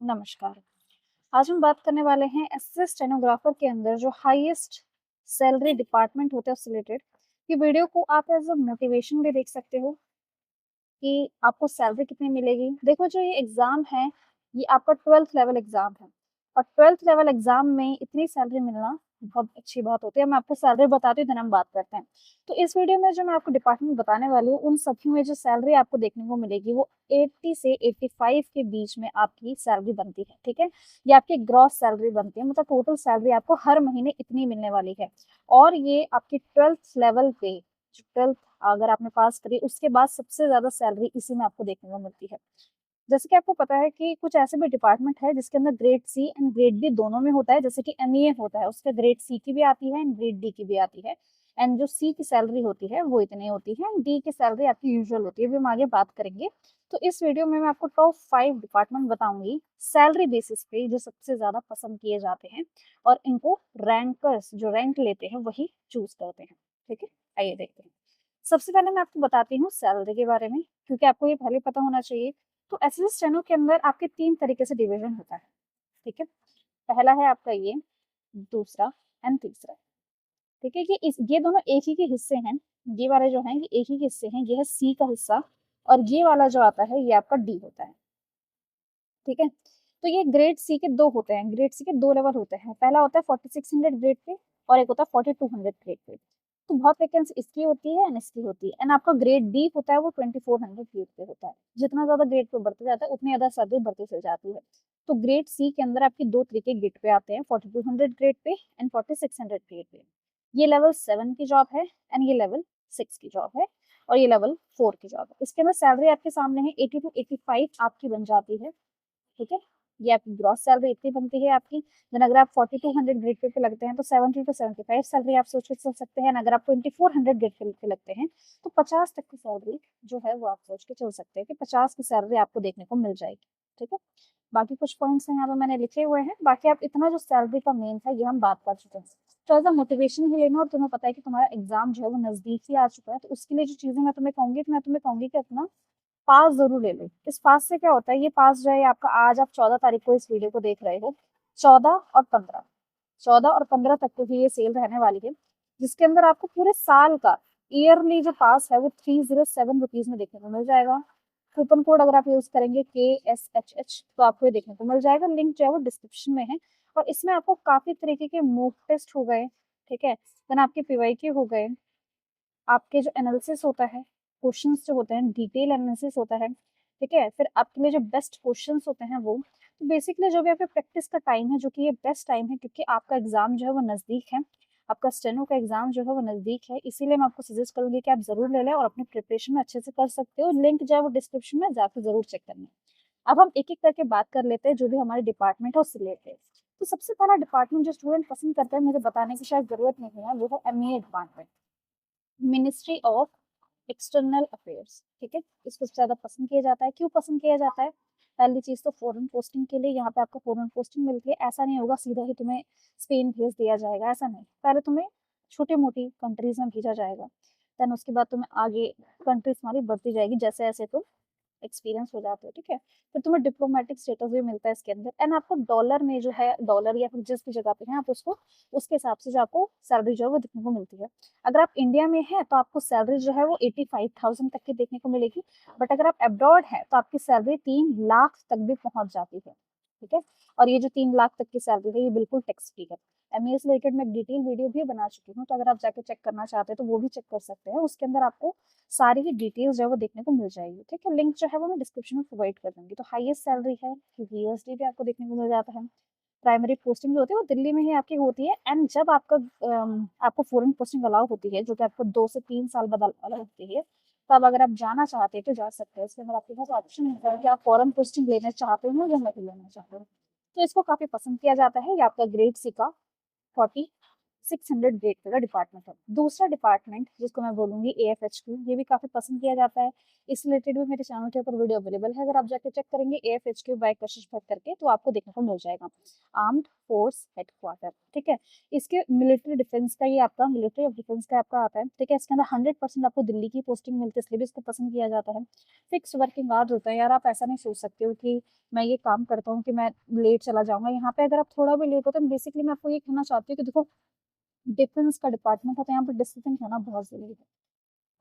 नमस्कार। आज हम बात करने वाले हैं असिस्टेंट स्टेनोग्राफर के अंदर जो हाईएस्ट सैलरी डिपार्टमेंट होता है उससे रिलेटेड। ये वीडियो को आप एज अ मोटिवेशन भी देख सकते हो कि आपको सैलरी कितनी मिलेगी। देखो जो ये एग्जाम है, ये आपका 12th लेवल एग्जाम है और 12th लेवल एग्जाम में इतनी सैलरी मिलना बहुत अच्छी बात होती है। मैं आपको सैलरी बताती हूँ, देन हम बात करते हैं। तो इस वीडियो में जो मैं आपको डिपार्टमेंट बताने वाली हूँ, उन सभी में जो सैलरी आपको देखने को मिलेगी वो 80 से 85 के बीच में आपकी सैलरी बनती है। ठीक है, ये आपकी ग्रॉस सैलरी बनती है, मतलब टोटल सैलरी आपको हर महीने इतनी मिलने वाली है। और ये आपकी 12th लेवल पे, 12th अगर आपने पास करी, उसके बाद सबसे ज्यादा सैलरी इसी में आपको देखने को मिलती है। जैसे कि आपको पता है कि कुछ ऐसे भी डिपार्टमेंट है जिसके अंदर grade C and grade B दोनों में होता है। जैसे कि एमईए होता है, उसके ग्रेड सी की भी आती है एंड ग्रेड डी की भी आती है। एंड जो सी की सैलरी होती है वो इतनी होती है, डी की सैलरी आपकी यूजुअल होती है। अभी हम आगे बात करेंगे। तो इस वीडियो में मैं आपको टॉप 5 डिपार्टमेंट बताऊंगी सैलरी बेसिस पे, जो सबसे ज्यादा पसंद किए जाते हैं और इनको रैंकर्स जो रैंक लेते हैं वही चूज करते हैं। ठीक है, आइए देखते हैं। सबसे पहले मैं आपको बताती हूँ सैलरी के बारे में, क्योंकि आपको ये पहले पता होना चाहिए। तो एसएससी स्टेनो के अंदर आपके 3 तरीके से डिवीजन होता है। ठीक है, पहला है आपका ये, दूसरा एंड तीसरा। ठीक है, ये दोनों एक ही के हिस्से हैं। ये वाले जो हैं ये एक ही के हिस्से हैं, ये है सी का हिस्सा और ये वाला जो आता है ये आपका डी होता है। ठीक है, तो ये ग्रेड सी के दो होते हैं। ग्रेड सी के दो लेवल होते हैं, पहला होता है 4600 ग्रेड पे और एक होता है 4200 ग्रेड पे। तो बहुत वैकेंसी इसकी होती है एंड इसकी होती है। एंड आपका ग्रेड डी होता है वो 2400 ग्रेड पे होता है। जितना ज्यादा ग्रेड पे बढ़ते जाता है उतनी ज्यादा सैलरी बढ़ती चली जाती है। तो ग्रेड सी के अंदर आपकी दो तरीके ग्रेड पे आते हैं, 4200 grade pay and 4600 grade pay. ये लेवल 7 की जॉब है एंड ये लेवल 6 की जॉब है और ये लेवल 4 की जॉब है। इसके अंदर सैलरी आपके सामने है, 80 टू 85 आपकी बन जाती है। ठीक है, ये आपकी ग्रॉस सैलरी इतनी बनती है आपकी। देन अगर आप 4200 ग्रेड पे लगते हैं तो 70 टू 75 सैलरी आप सोच के चल सकते हैं। अगर आप 2400 ग्रेड पे लगते हैं तो 50 तक की सैलरी जो है वो आप सोच के चल सकते हैं कि 50 की सैलरी आपको देखने को मिल जाएगी। ठीक है, बाकी कुछ पॉइंट्स हैं यहाँ पे मैंने लिखे हुए हैं। बाकी आप इतना जो सैलरी का मेन था ये हम बात कर चुके हैं। तो एज अ मोटिवेशन ही लेना, और तुम्हें पता है कि तुम्हारा एग्जाम जो है वो नजदीक ही आ चुका है, तो उसके लिए जो चीजें मैं तुम्हें कहूंगी, तो मैं तुम्हें कहूंगी कि अपना पास जरूर ले लो। इस पास से क्या होता है, ये पास जो है आपका, आज आप 14 तारीख को इस वीडियो को देख रहे हो, 14 और 15 तक को ही ये सेल रहने वाली है, जिसके अंदर आपको पूरे साल का ईयरली जो पास है वो 307 रुपीज में देखने को मिल जाएगा। कूपन कोड अगर आप यूज करेंगे KSHH तो आपको ये देखने को मिल जाएगा। लिंक जो है वो डिस्क्रिप्शन में है। और इसमें आपको काफी तरीके के मॉक टेस्ट हो गए, ठीक है, देन आपके पीवाईक्यू हो गए, आपके जो एनालिसिस होता है, क्वेश्चंस जो होते हैं डिटेल एनालिसिस होता है। ठीक है, फिर आपके लिए जो बेस्ट क्वेश्चंस होते हैं वो, तो बेसिकली जो भी आपके प्रैक्टिस का टाइम है, जो कि ये बेस्ट टाइम है क्योंकि आपका एग्जाम जो है वो नजदीक है। आपका स्टेनो का एग्जाम जो है वो नजदीक है, इसीलिए मैं आपको सजेस्ट करूंगी कि आप जरूर ले लें और अपनी प्रिपरेशन में अच्छे से कर सकते हो। लिंक जो है वो डिस्क्रिप्शन में जाकर जरूर चेक करना। अब हम एक एक करके बात कर लेते हैं जो भी हमारे डिपार्टमेंट है उससे रिलेटेड। तो सबसे पहला डिपार्टमेंट जो स्टूडेंट पसंद करते हैं, मुझे बताने की शायद जरूरत नहीं है, वो है MEA department, ministry of external affairs. ठीक है, इसको ज्यादा पसंद किया जाता है। क्यों पसंद किया जाता है? पहली चीज तो फॉरेन पोस्टिंग के लिए, यहाँ पे आपको फॉरेन पोस्टिंग मिलती है। ऐसा नहीं होगा सीधा ही तुम्हें स्पेन भेज दिया जाएगा, ऐसा नहीं। पहले तुम्हें छोटी मोटी कंट्रीज में भेजा जाएगा, देन उसके बाद तुम्हें आगे कंट्रीज तुम्हारी बढ़ती जाएगी जैसे जैसे तुम एक्सपीरियंस हो जाते हो। ठीक है, फिर तुम्हें डिप्लोमेटिक स्टेटस भी मिलता है इसके अंदर। एंड आपको डॉलर में जो है, डॉलर या फिर जिस भी जगह पे है आप उसको, उसके हिसाब से जो आपको सैलरी जो है वो देखने को मिलती है। अगर आप इंडिया में है तो आपको सैलरी जो है वो 85,000 तक की देखने को मिलेगी। बट अगर आप अब्रॉड है तो आपकी सैलरी 3 लाख तक भी पहुंच जाती है। ठीक है, और ये जो 3 लाख तक की सैलरी है ये बिल्कुल टैक्स फ्री है। एमएस से रिलेटेड मैं डिटेल वीडियो भी बना चुकी हूँ, तो अगर आप जाके चेक करना चाहते हैं तो वो भी चेक कर सकते हैं। उसके अंदर आपको सारी ही डिटेल्स जो है वो देखने को मिल जाएगी। ठीक है, लिंक जो है वो मैं डिस्क्रिप्शन में प्रोवाइड कर दूंगी। तो हाईएस्ट सैलरी है क्योंकि यूएसडी भी आपको देखने को मिल जाता है। प्राइमरी पोस्टिंग जो होती है वो दिल्ली में ही आपकी होती है। एंड जब आपका आपको फॉरेन पोस्टिंग अलाउ होती है, जो कि आपको 2 से 3 साल बाद अलाउ होती है, तब अगर आप जाना चाहते हैं तो जा सकते हैं। इसके अंदर आपके पास ऑप्शन होता है कि आप फॉरेन पोस्टिंग लेना चाहते हो या नहीं लेना चाहते हो। तो इसको काफी पसंद किया जाता है। ये आपका ग्रेड सी का 40 600 ग्रेड का डिपार्टमेंट है। दूसरा डिपार्टमेंट जिसको मैं बोलूंगी AFHQ, ये भी काफी पसंद किया जाता है। इस रिलेटेड भी मेरे चैनल के ऊपर वीडियो अवेलेबल है, अगर आप जाकर चेक करेंगे AFHQ बाय कशिश भट्ट करके तो आपको देखने को मिल जाएगा। आर्म्ड फोर्स हेडक्वार्टर, ठीक है। इसके मिलिट्री डिफेंस का, ये आपका मिलिट्री ऑफ डिफेंस का आपका आता है, ठीक है। इसके अंदर 100% आपको दिल्ली की पोस्टिंग मिलती है, इसलिए भी इसको पसंद किया जाता है। फिक्स वर्किंग आवर्स होता है यार, आप ऐसा नहीं सोच सकते हो कि मैं ये काम करता हूँ कि मैं लेट चला जाऊंगा। यहाँ पे अगर आप थोड़ा भी लेट होते हैं, बेसिकली मैं आपको ये कहना चाहती हूँ कि देखो, डिफेंस का डिपार्टमेंट होता है, यहाँ पर डिसिप्लिन होना बहुत जरूरी है।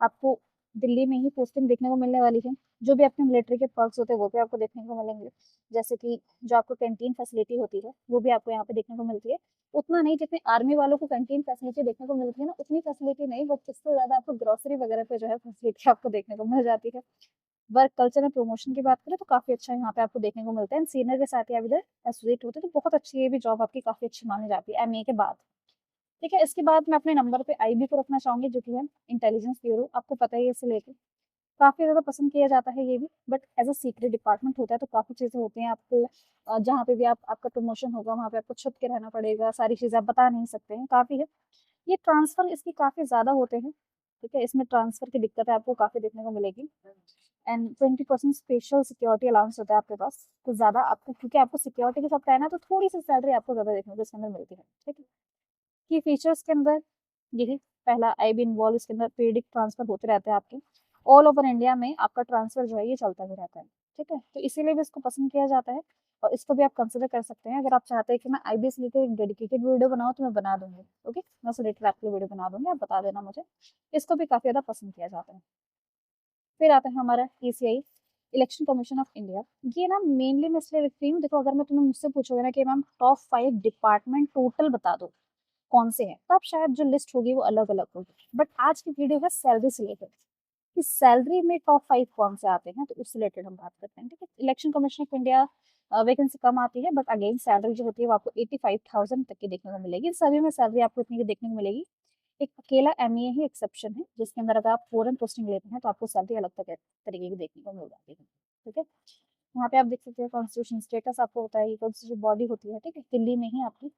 आपको दिल्ली में ही पोस्टिंग देखने को मिलने वाली है। जो भी आपके मिलिट्री के पर्क्स होते हैं वो भी आपको देखने को मिलेंगे, जैसे कि जो आपको कैंटीन फैसिलिटी होती है वो भी आपको यहाँ पे देखने को मिलती है। उतना नहीं जितनी आर्मी वालों को कैंटीन फैसिलिटी देखने को मिलती है ना, उतनी फैसिलिटी नहीं, बट इससे ज्यादा आपको ग्रोसरी वगैरह पे जो है फैसिलिटी आपको देखने को मिल जाती है। वर्क कल्चर एंड प्रमोशन की बात करें तो काफी अच्छा यहाँ पे आपको देखने को मिलता है। सीनियर के साथ ही आप इधर एसोसिएट होते हैं, तो बहुत अच्छी ये भी जॉब आपकी काफी अच्छी मानी जाती है MA के बाद, ठीक है। इसके बाद मैं अपने नंबर पे IB को रखना चाहूंगी, जो कि है इंटेलिजेंस ब्यूरो। आपको पता ही है, इसे लेके काफी ज्यादा पसंद किया जाता है ये भी, but as a secret department होता है, तो काफी चीजें होती हैं आपको जहाँ पे भी आपका प्रमोशन होगा वहाँ पे आपको छुप के रहना पड़ेगा, सारी चीजें आप बता नहीं सकते हैं, काफी है। ये ट्रांसफर इसकी काफी ज्यादा होते हैं, ठीक है। इसमें ट्रांसफर की दिक्कत आपको काफी देखने को मिलेगी। एंड 20% स्पेशल सिक्योरिटी अलाउंस होता है आपके पास, तो ज्यादा आपको, क्योंकि आपको सिक्योरिटी के साथ रहना है, तो थोड़ी सी सैलरी आपको ज्यादा देखने को इसके अंदर मिलती है, ठीक है। की फीचर्स के अंदर यही पहला IB इन्वॉल्व, इसके अंदर पीरियडिक ट्रांसफर होते रहते हैं आपके ऑल ओवर इंडिया में, आपका ट्रांसफर जो है ये चलता भी रहता है, ठीक है। तो इसीलिए भी इसको पसंद किया जाता है, और इसको भी आप कंसिडर कर सकते हैं। अगर आप चाहते हैं कि मैं IB से लेकर एक डेडिकेटेड वीडियो बनाऊँ तो मैं बना दूंगी, ओके, मैं उसे रिलेटेड आपके वीडियो बना दूंगी, आप बता देना मुझे। इसको भी काफी ज्यादा पसंद किया जाता है। फिर आता है हमारा ECI, election commission of India. ये ना मेनली मैं इसलिए लिख रही हूँ, देखो अगर मैं तुम्हें मुझसे पूछोगे ना कि मैम टॉप 5 डिपार्टमेंट टोटल बता दो कौन से हैं, तब शायद जो लिस्ट होगी वो अलग अलग होगी, बट आज की वीडियो है सैलरी से रिलेटेड, कि सैलरी में टॉप 5 कौन से आते हैं, तो उससे रिलेटेड हम बात करते हैं, ठीक है। Election commission of India vacancy कम आती है, बट अगेन सैलरी जो होती है वो आपको 85,000 तक की देखने को मिलेगी। सभी में सैलरी आपको इतनी की देखने को मिलेगी। एक अकेला MA ही एक्सेप्शन है, जिसके अंदर अगर आप फॉरेन पोस्टिंग लेते हैं तो आपको सैलरी अलग तरीके की देखने को मिल जाती है, ठीक है। यहाँ पे आप देख सकते हैं कॉन्स्टिट्यूशन स्टेटस आपको होता है, ये कॉन्स्टिट्यूशन बॉडी होती है, ठीक है। दिल्ली में ही आपकी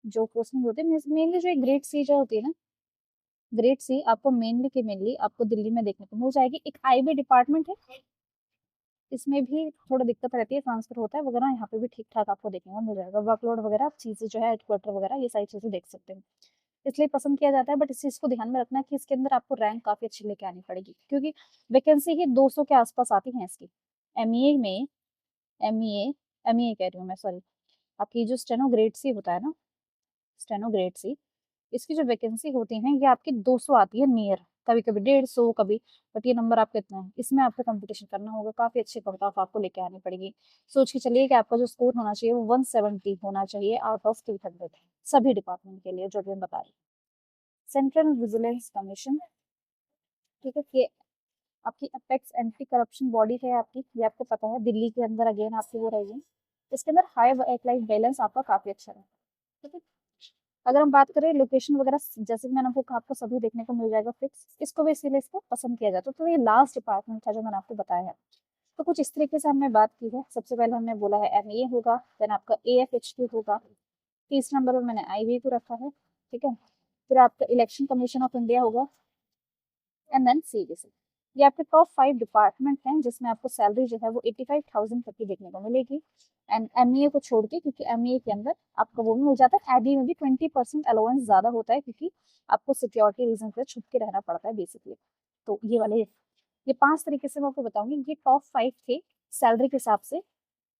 जो पोस्टिंग होती है, मेनली जो ग्रेड C जो होती है ना, ग्रेड C आपको मेनली आपको दिल्ली में देखने को मिल जाएगी। एक IB डिपार्टमेंट है, इसमें भी थोड़ा दिक्कत रहती है, ट्रांसफर होता है वगैरह, यहाँ पे भी ठीक ठाक आपको देखने को मिल जाएगा। वर्कलोड वगैरह चीजें जो है, हेडक्वार्टर वगैरह, ये सारी चीजें देख सकते हैं, इसलिए पसंद किया जाता है। बट इस चीज को ध्यान में रखना है कि इसके अंदर आपको रैंक काफी अच्छी लेके आनी पड़ेगी, क्योंकि वैकेंसी ही 200 के आसपास आती है इसकी। ME में ME कह रही हूँ मैं, सॉरी, आपकी जो स्टेनो ग्रेड C होता है ना, स्टेनो ग्रेड C, इसकी जो वैकेंसी होती है ये आपकी 200 आती है नियर, कभी कभी 150 कभी, बट ये नंबर आपका इतना है। इसमें आपको कंपटीशन करना होगा, काफी अच्छी कट ऑफ आपको लेके आनी पड़ेगी। सोच के चलिए कि आपका जो स्कोर होना चाहिए वो 170 होना चाहिए आउट ऑफ 300, सभी डिपार्टमेंट के लिए जो भी हम बता रहे हैं। सेंट्रल विजिलेंस कमीशन, ठीक है, ये आपकी अपेक्स एंटी करप्शन बॉडी है आपकी, ये आपको पता है, दिल्ली के अंदर अगेन आपकी वो रहेगी। इसके अंदर हाई वर्क लाइफ बैलेंस आपका काफी अच्छा है, ठीक है। अगर हम बात करें लोकेशन वगैरह, जैसे कि मैंने आपको कहा, आपको सभी देखने को मिल जाएगा फिक्स, इसको भी इसीलिए इसको पसंद किया जाता है। तो ये लास्ट डिपार्टमेंट था जो मैंने आपको बताया है। तो कुछ इस तरीके से हमने बात की है। सबसे पहले हमने बोला है MA होगा, देन आपका AFHQ होगा, तीसरे नंबर पर मैंने IB को रखा है, ठीक है। फिर आपका इलेक्शन कमीशन ऑफ इंडिया होगा, एंड देन CBC। ये आपके टॉप 5 डिपार्टमेंट हैं जिसमें आपको सैलरी जो है वो 85,000 तक की देखने को मिलेगी। एंड MA को छोड़ के, क्योंकि MA के अंदर आपको वो भी मिल जाता है, IB में भी 20% अलाउंस ज्यादा होता है, क्योंकि आपको सिक्योरिटी रीजन से छुप के रहना पड़ता है बेसिकली। तो ये वाले, ये 5 तरीके से मैं आपको बताऊंगी, ये टॉप 5 थे सैलरी के हिसाब से।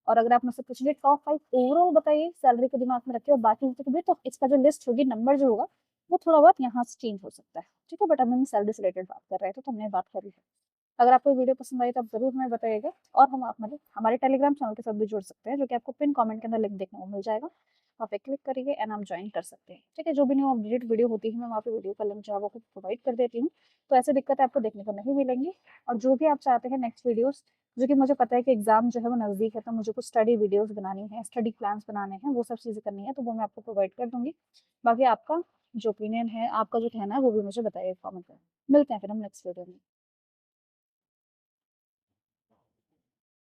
और अगर आप मुझसे पूछेंगे टॉप 5 ओवरऑल बताइए सैलरी को दिमाग में रखिए और बाकी चीजों को भी, तो इसका जो लिस्ट होगी, नंबर जो होगा वो थोड़ा बहुत यहाँ से चेंज हो सकता है, ठीक है। बट अब हम सैलरी से रिलेटेड बात कर रहे थे तो हमने बात करी है। अगर आपको वीडियो पसंद आई तो आप जरूर हमें बताइएगा, और हम आप हमारे टेलीग्राम चैनल के साथ भी जुड़ सकते हैं, जो कि आपको पिन कमेंट के अंदर लिंक देखने को मिल जाएगा। आप पे क्लिक करिए एंड आप ज्वाइन कर सकते हैं, ठीक है। जो भी न्यू अपडेट वीडियो होती है मैं वहाँ पे वीडियो का लिंक जो है वो प्रोवाइड कर देती हूँ, तो ऐसे दिक्कत आपको देखने को नहीं मिलेंगी। और जो भी आप चाहते हैं नेक्स्ट वीडियोस, जो कि मुझे पता है कि एग्जाम जो है वो नजदीक है, तो मुझे कुछ स्टडी वीडियोस बनानी है, स्टडी प्लान्स बनाने हैं, वो सब चीजें करनी है, तो वो मैं आपको प्रोवाइड कर दूंगी। बाकी आपका जो ओपिनियन है, आपका जो कहना है, वो भी मुझे बताइए कमेंट में। मिलते हैं फिर हम नेक्स्ट वीडियो में।